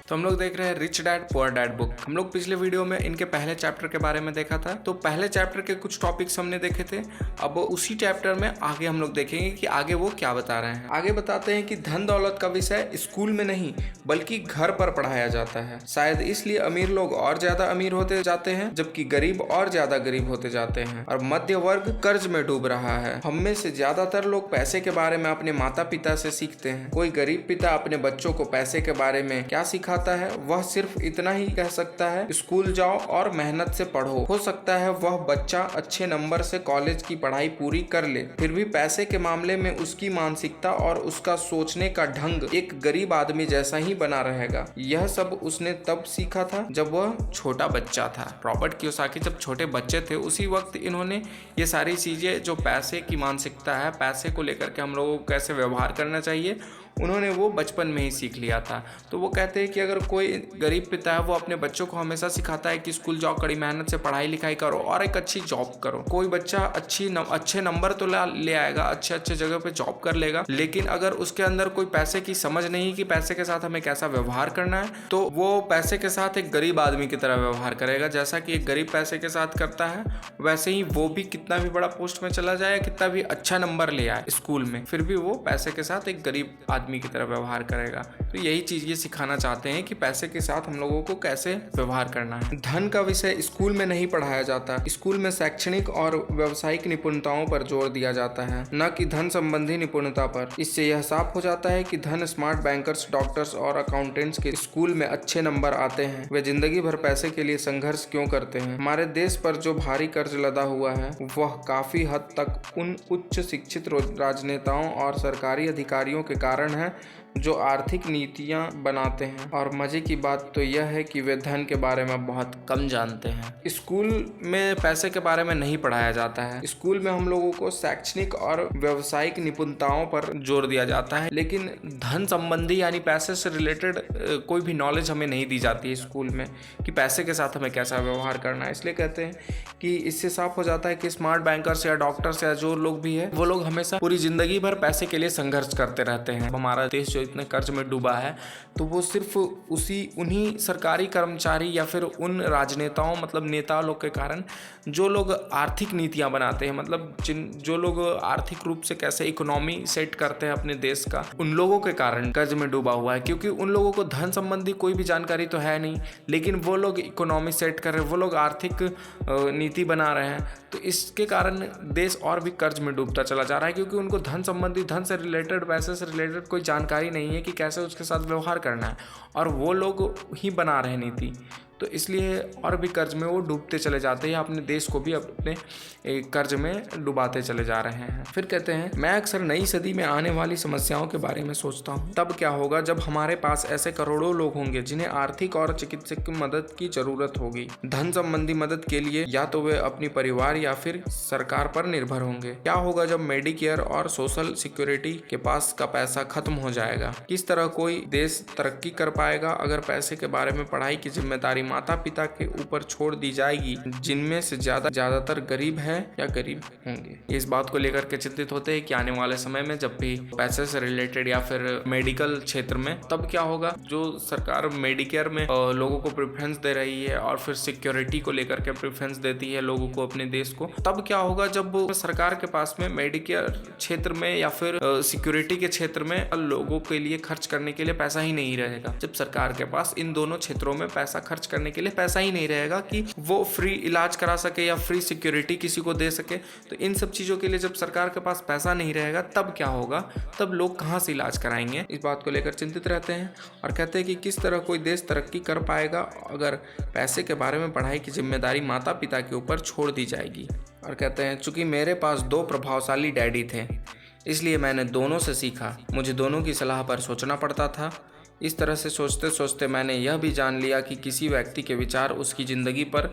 तो हम लोग देख रहे हैं rich dad poor dad book. हम लोग पिछले वीडियो में इनके पहले चैप्टर के बारे में देखा था। तो पहले चैप्टर के कुछ टॉपिक्स हमने देखे थे। अब उसी चैप्टर में आगे हम लोग देखेंगे कि आगे वो क्या बता रहे हैं। आगे बताते हैं कि धन दौलत का विषय स्कूल में नहीं बल्कि घर पर पढ़ाया जाता है। शायद इसलिए अमीर लोग और ज्यादा अमीर होते जाते हैं जबकि गरीब और ज्यादा गरीब होते जाते हैं और मध्य वर्ग कर्ज में डूब रहा है। हम में से ज्यादातर लोग पैसे के बारे में अपने माता पिता से सीखते हैं। कोई गरीब पिता अपने बच्चों को पैसे के बारे में क्या सिखाता है? वह सिर्फ इतना ही कह सकता है, स्कूल जाओ और मेहनत से पढ़ो। हो सकता है वह बच्चा अच्छे नंबर से कॉलेज की पढ़ाई पूरी कर ले, फिर भी पैसे के मामले में उसकी मानसिकता और उसका सोचने का ढंग एक गरीब आदमी जैसा ही बना रहेगा। यह सब उसने तब सीखा था जब वह छोटा बच्चा था। रॉबर्ट कियोसाकी जब छोटे बच्चे थे उसी वक्त इन्होंने ये सारी चीजें, जो पैसे की मानसिकता है, पैसे को लेकर के हम लोगों को कैसे व्यवहार करना चाहिए, उन्होंने वो बचपन में ही सीख लिया था। तो वो कहते हैं कि अगर कोई गरीब पिता है वो अपने बच्चों को हमेशा सिखाता है कि स्कूल जाओ, कड़ी मेहनत से पढ़ाई लिखाई करो और एक अच्छी जॉब करो। कोई बच्चा अच्छे नंबर तो ले आएगा, अच्छे जगह पे जॉब कर लेगा, लेकिन अगर उसके अंदर कोई पैसे की समझ नहीं कि पैसे के साथ हमें कैसा व्यवहार करना है, तो वो पैसे के साथ एक गरीब आदमी की तरह व्यवहार करेगा। जैसा कि एक गरीब पैसे के साथ करता है वैसे ही वो भी कितना भी बड़ा पोस्ट में चला जाए, कितना भी अच्छा नंबर ले आए स्कूल में, फिर भी वो पैसे के साथ एक गरीब आदमी की तरह व्यवहार करेगा। तो यही चीज ये सिखाना चाहते हैं कि पैसे के साथ हम लोगों को कैसे व्यवहार करना है। धन का विषय स्कूल में नहीं पढ़ाया जाता। स्कूल में शैक्षणिक और व्यावसायिक निपुणताओं पर जोर दिया जाता है, न कि धन संबंधी निपुणता पर। इससे यह साफ हो जाता है कि धन स्मार्ट बैंकर्स, डॉक्टर्स और अकाउंटेंट्स के स्कूल में अच्छे नंबर आते हैं वे जिंदगी भर पैसे के लिए संघर्ष क्यों करते हैं। हमारे देश पर जो भारी कर्ज लदा हुआ है वह काफी हद तक उन उच्च शिक्षित राजनेताओं और सरकारी अधिकारियों के कारण है जो आर्थिक नीतियां बनाते हैं। और मजे की बात तो यह है कि वे धन के बारे में बहुत कम जानते हैं। स्कूल में पैसे के बारे में नहीं पढ़ाया जाता है। स्कूल में हम लोगों को शैक्षणिक और व्यावसायिक निपुणताओं पर जोर दिया जाता है, लेकिन धन संबंधी यानी पैसे से रिलेटेड कोई भी नॉलेज हमें नहीं दी जाती है स्कूल में कि पैसे के साथ हमें कैसा व्यवहार करना है। इसलिए कहते हैं कि इससे साफ हो जाता है कि स्मार्ट बैंकर्स या डॉक्टर्स या जो लोग भी है वो लोग हमेशा पूरी जिंदगी भर पैसे के लिए संघर्ष करते रहते हैं। हमारा देश जो इतने कर्ज में डूबा है तो वो सिर्फ उन्हीं सरकारी कर्मचारी या फिर उन राजनेताओं, मतलब नेता लोग के कारण, जो लोग आर्थिक नीतियां बनाते हैं, मतलब जो लोग आर्थिक रूप से कैसे इकोनॉमी सेट करते हैं अपने देश का, उन लोगों के कारण कर्ज में डूबा हुआ है। क्योंकि उन लोगों को धन संबंधी कोई भी जानकारी तो है नहीं, लेकिन वो लोग इकोनॉमी सेट कर रहे हैं, वो लोग आर्थिक नीति बना रहे हैं, तो इसके कारण देश और भी कर्ज में डूबता चला जा रहा है। क्योंकि उनको धन संबंधी, धन से रिलेटेड, पैसे से रिलेटेड कोई जानकारी नहीं है कि कैसे उसके साथ व्यवहार करना है, और वो लोग ही बना रहे नीति। तो इसलिए और भी कर्ज में वो डूबते चले जाते हैं, अपने देश को भी अपने कर्ज में डुबाते चले जा रहे हैं। फिर कहते हैं, मैं अक्सर नई सदी में आने वाली समस्याओं के बारे में सोचता हूँ। तब क्या होगा जब हमारे पास ऐसे करोड़ों लोग होंगे जिन्हें आर्थिक और चिकित्सक मदद की जरूरत होगी। धन संबंधी मदद के लिए या तो वे अपनी परिवार या फिर सरकार पर निर्भर होंगे। क्या होगा जब मेडिकेयर और सोशल सिक्योरिटी के पास का पैसा खत्म हो जाएगा? किस तरह कोई देश तरक्की कर पाएगा अगर पैसे के बारे में पढ़ाई की जिम्मेदारी माता पिता के ऊपर छोड़ दी जाएगी, जिनमें से ज्यादातर गरीब हैं या गरीब होंगे। इस बात को लेकर के चिंतित होते हैं कि आने वाले समय में जब भी पैसे से रिलेटेड या फिर मेडिकल क्षेत्र में, तब क्या होगा। जो सरकार मेडिकेयर में लोगों को प्रेफरेंस दे रही है और फिर सिक्योरिटी को लेकर के प्रेफरेंस देती है लोगों को, अपने देश को, तब क्या होगा जब सरकार के पास में मेडिकेयर क्षेत्र में या फिर सिक्योरिटी के क्षेत्र में लोगों के लिए खर्च करने के लिए पैसा ही नहीं रहेगा। जब सरकार के पास इन दोनों क्षेत्रों में पैसा खर्च करने के लिए पैसा ही नहीं रहेगा कि वो फ्री इलाज करा सके या फ्री सिक्योरिटी किसी को दे सके, तो इन सब चीजों के लिए जब सरकार के पास पैसा नहीं रहेगा तब क्या होगा, तब लोग कहाँ से इलाज कराएंगे। इस बात को लेकर चिंतित रहते हैं और कहते हैं कि किस तरह कोई देश तरक्की कर पाएगा अगर पैसे के बारे में पढ़ाई की जिम्मेदारी माता पिता के ऊपर छोड़ दी जाएगी। और कहते हैं, चूंकि मेरे पास 2 प्रभावशाली डैडी थे, इसलिए मैंने दोनों से सीखा। मुझे दोनों की सलाह पर सोचना पड़ता था। इस तरह से सोचते सोचते मैंने यह भी जान लिया कि किसी व्यक्ति के विचार उसकी ज़िंदगी पर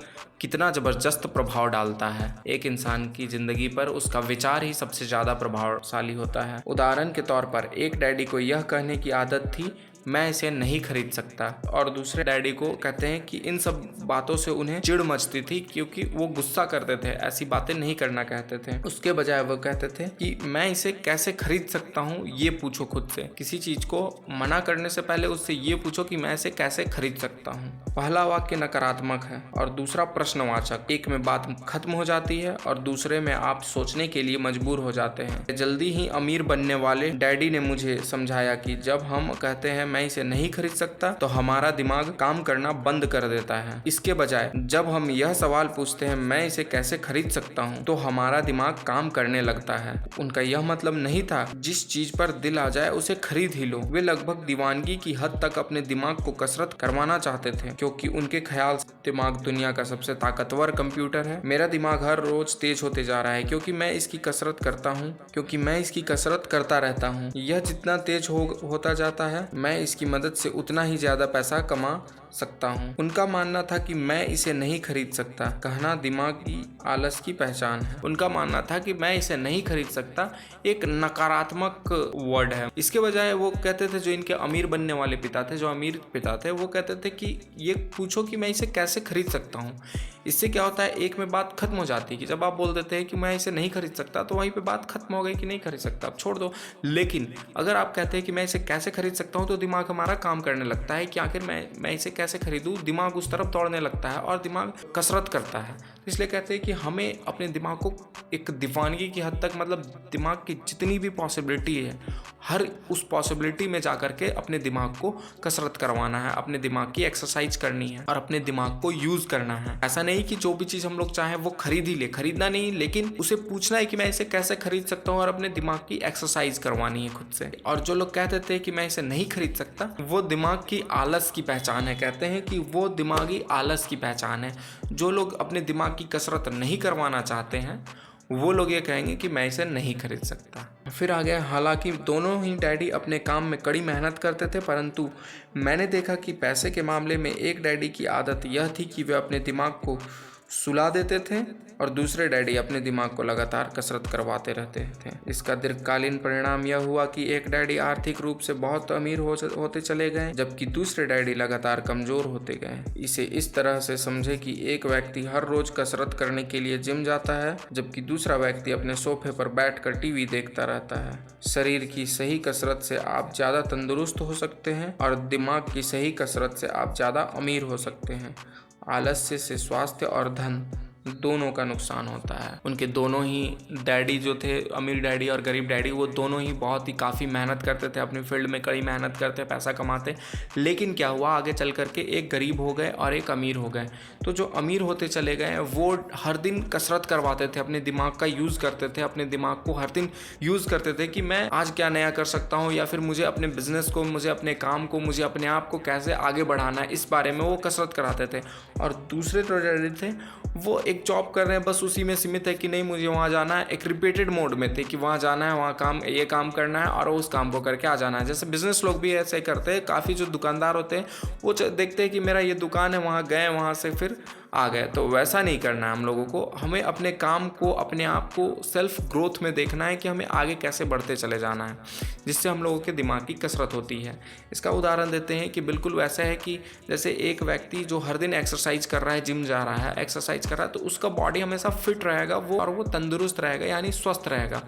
कितना ज़बरदस्त प्रभाव डालता है। एक इंसान की ज़िंदगी पर उसका विचार ही सबसे ज़्यादा प्रभावशाली होता है। उदाहरण के तौर पर एक डैडी को यह कहने की आदत थी, मैं इसे नहीं खरीद सकता, और दूसरे डैडी को कहते हैं कि इन सब बातों से उन्हें चिढ़ मचती थी क्योंकि वो गुस्सा करते थे, ऐसी बातें नहीं करना कहते थे। उसके बजाय वो कहते थे कि मैं इसे कैसे खरीद सकता हूँ, ये पूछो खुद से। किसी चीज को मना करने से पहले उससे ये पूछो कि मैं इसे कैसे खरीद सकता हूँ। पहला वाक्य नकारात्मक है और दूसरा प्रश्नवाचक। एक में बात खत्म हो जाती है और दूसरे में आप सोचने के लिए मजबूर हो जाते हैं। जल्दी ही अमीर बनने वाले डैडी ने मुझे समझाया कि जब हम कहते हैं मैं इसे नहीं खरीद सकता तो हमारा दिमाग काम करना बंद कर देता है। इसके बजाय जब हम यह सवाल पूछते हैं मैं इसे कैसे खरीद सकता हूँ तो हमारा दिमाग काम करने लगता है। उनका यह मतलब नहीं था जिस चीज पर दिल आ जाए उसे खरीद ही लो। वे लगभग दीवानगी की हद तक अपने दिमाग को कसरत करवाना चाहते थे क्योंकि उनके ख्याल से दिमाग दुनिया का सबसे ताकतवर कंप्यूटर है। मेरा दिमाग हर रोज तेज होते जा रहा है क्योंकि मैं इसकी कसरत करता रहता हूँ। यह जितना तेज होता जाता है मैं इसकी मदद से उतना ही ज्यादा पैसा कमा सकता हूँ। उनका मानना था कि मैं इसे नहीं खरीद सकता कहना दिमाग की आलस की पहचान है। उनका मानना था कि मैं इसे नहीं खरीद सकता एक नकारात्मक वर्ड है। इसके बजाय वो कहते थे, जो इनके अमीर बनने वाले पिता थे, वो कहते थे कि ये पूछो कि मैं इसे कैसे खरीद सकता हूँ। इससे क्या होता है, एक में बात खत्म हो जाती है कि जब आप बोल देते हैं कि मैं इसे नहीं खरीद सकता तो वहीं पे बात खत्म हो गई कि नहीं खरीद सकता, अब छोड़ दो। लेकिन अगर आप कहते हैं कि मैं इसे कैसे खरीद सकता हूँ तो दिमाग हमारा काम करने लगता है कि आखिर मैं इसे कैसे खरीदूं। दिमाग उस तरफ दौड़ने लगता है और दिमाग कसरत करता है। इसलिए कहते हैं कि हमें अपने दिमाग को एक दीवानगी की हद तक, मतलब दिमाग की जितनी भी पॉसिबिलिटी है हर उस पॉसिबिलिटी में जाकर के अपने दिमाग को कसरत करवाना है, अपने दिमाग की एक्सरसाइज करनी है और अपने दिमाग को यूज करना है। ऐसा नहीं कि जो भी चीज हम लोग चाहें वो खरीद ही ले, खरीदना नहीं, लेकिन उसे पूछना है कि मैं इसे कैसे खरीद सकता हूँ और अपने दिमाग की एक्सरसाइज करवानी है खुद से। और जो लोग कहते थे कि मैं इसे नहीं खरीद सकता, वो दिमाग की आलस की पहचान है। कहते हैं कि वो दिमागी आलस की पहचान है। जो लोग अपने दिमाग की कसरत नहीं करवाना चाहते हैं वो लोग ये कहेंगे कि मैं इसे नहीं खरीद सकता। फिर आ गया, हालांकि दोनों ही डैडी अपने काम में कड़ी मेहनत करते थे, परंतु मैंने देखा कि पैसे के मामले में एक डैडी की आदत यह थी कि वे अपने दिमाग को सुला देते थे और दूसरे डैडी अपने दिमाग को लगातार कसरत करवाते रहते थे। इसका दीर्घकालीन परिणाम यह हुआ कि एक डैडी आर्थिक रूप से बहुत अमीर होते चले गए जबकि दूसरे डैडी लगातार कमजोर होते गए। इसे इस तरह से समझे कि एक व्यक्ति हर रोज कसरत करने के लिए जिम जाता है जबकि दूसरा व्यक्ति अपने सोफे पर बैठकर टीवी देखता रहता है। शरीर की सही कसरत से आप ज्यादा तंदुरुस्त हो सकते हैं और दिमाग की सही कसरत से आप ज्यादा अमीर हो सकते हैं। आलस्य से स्वास्थ्य और धन दोनों का नुकसान होता है। उनके दोनों ही डैडी जो थे, अमीर डैडी और गरीब डैडी, वो दोनों ही बहुत ही काफ़ी मेहनत करते थे, अपनी फील्ड में कड़ी मेहनत करते, पैसा कमाते। लेकिन क्या हुआ, आगे चल करके एक गरीब हो गए और एक अमीर हो गए। तो जो अमीर होते चले गए वो हर दिन कसरत करवाते थे, अपने दिमाग का यूज़ करते थे, अपने दिमाग को हर दिन यूज़ करते थे कि मैं आज क्या नया कर सकता हूँ, या फिर मुझे अपने बिजनेस को, मुझे अपने काम को, मुझे अपने आप को कैसे आगे बढ़ाना है, इस बारे में वो कसरत कराते थे। और दूसरे जो डैडी थे वो एक जॉब कर रहे हैं, बस उसी में सीमित है कि नहीं मुझे वहाँ जाना है, एक रिपीटेड मोड में थे कि वहाँ जाना है, वहाँ ये काम करना है और उस काम को करके आ जाना है। जैसे बिजनेस लोग भी ऐसे करते हैं, काफ़ी जो दुकानदार होते हैं वो देखते हैं कि मेरा ये दुकान है, वहाँ गए, वहाँ से फिर आ गए। तो वैसा नहीं करना है हम लोगों को। हमें अपने काम को, अपने आप को सेल्फ ग्रोथ में देखना है कि हमें आगे कैसे बढ़ते चले जाना है, जिससे हम लोगों के दिमाग की कसरत होती है। इसका उदाहरण देते हैं कि बिल्कुल वैसा है कि जैसे एक व्यक्ति जो हर दिन एक्सरसाइज कर रहा है, जिम जा रहा है, एक्सरसाइज कर रहा है, तो उसका बॉडी हमेशा फिट रहेगा वो तंदुरुस्त रहेगा, यानी स्वस्थ रहेगा।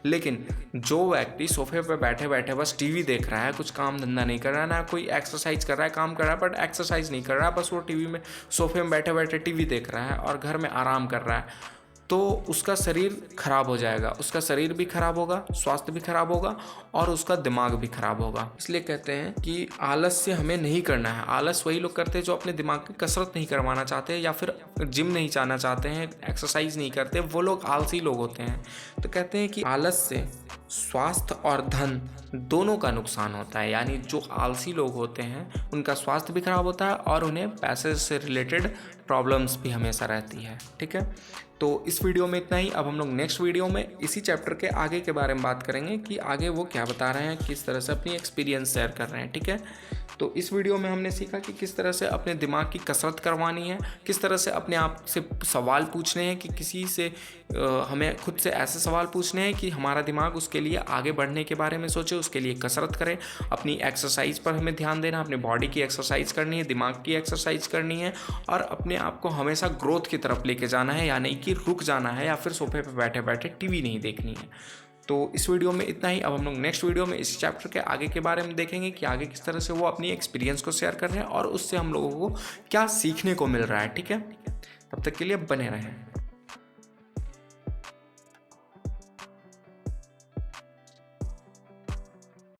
लेकिन जो व्यक्ति सोफे पर बैठे बैठे बस टीवी देख रहा है, कुछ काम धंधा नहीं कर रहा है, ना कोई एक्सरसाइज कर रहा है, काम कर रहा है बट एक्सरसाइज नहीं कर रहा है, बस वो टीवी में सोफे में बैठे बैठे टीवी देख रहा है और घर में आराम कर रहा है, तो उसका शरीर खराब हो जाएगा। उसका शरीर भी खराब होगा, स्वास्थ्य भी खराब होगा और उसका दिमाग भी खराब होगा। इसलिए कहते हैं कि आलस्य हमें नहीं करना है। आलस वही लोग करते हैं जो अपने दिमाग की कसरत नहीं करवाना चाहते या फिर जिम नहीं जाना चाहते हैं, एक्सरसाइज नहीं करते, वो लोग आलसी लोग होते हैं। तो कहते हैं कि आलस से स्वास्थ्य और धन दोनों का नुकसान होता है। यानी जो आलसी लोग होते हैं उनका स्वास्थ्य भी खराब होता है और उन्हें पैसे से रिलेटेड प्रॉब्लम्स भी हमेशा रहती है। ठीक है, तो इस वीडियो में इतना ही। अब हम लोग नेक्स्ट वीडियो में इसी चैप्टर के आगे के बारे में बात करेंगे कि आगे वो क्या बता रहे हैं, किस तरह से अपनी एक्सपीरियंस शेयर कर रहे हैं। ठीक है, तो इस वीडियो में हमने सीखा कि किस तरह से अपने दिमाग की कसरत करवानी है, किस तरह से अपने आप से सवाल पूछने हैं कि किसी से हमें खुद से ऐसे सवाल पूछने हैं कि हमारा दिमाग उसके लिए आगे बढ़ने के बारे में सोचे, उसके लिए कसरत करें। अपनी एक्सरसाइज पर हमें ध्यान देना, अपने बॉडी की एक्सरसाइज करनी है, दिमाग की एक्सरसाइज करनी है और अपने आप को हमेशा ग्रोथ की तरफ लेके जाना है, यानी कि रुक जाना है या फिर सोफे पर बैठे बैठे टीवी नहीं देखनी है। तो इस वीडियो में इतना ही। अब हम लोग नेक्स्ट वीडियो में इस चैप्टर के आगे के बारे में देखेंगे कि आगे किस तरह से वो अपनी एक्सपीरियंस को शेयर कर रहे हैं और उससे हम लोगों को क्या सीखने को मिल रहा है। ठीक है, तब तक के लिए बने रहें।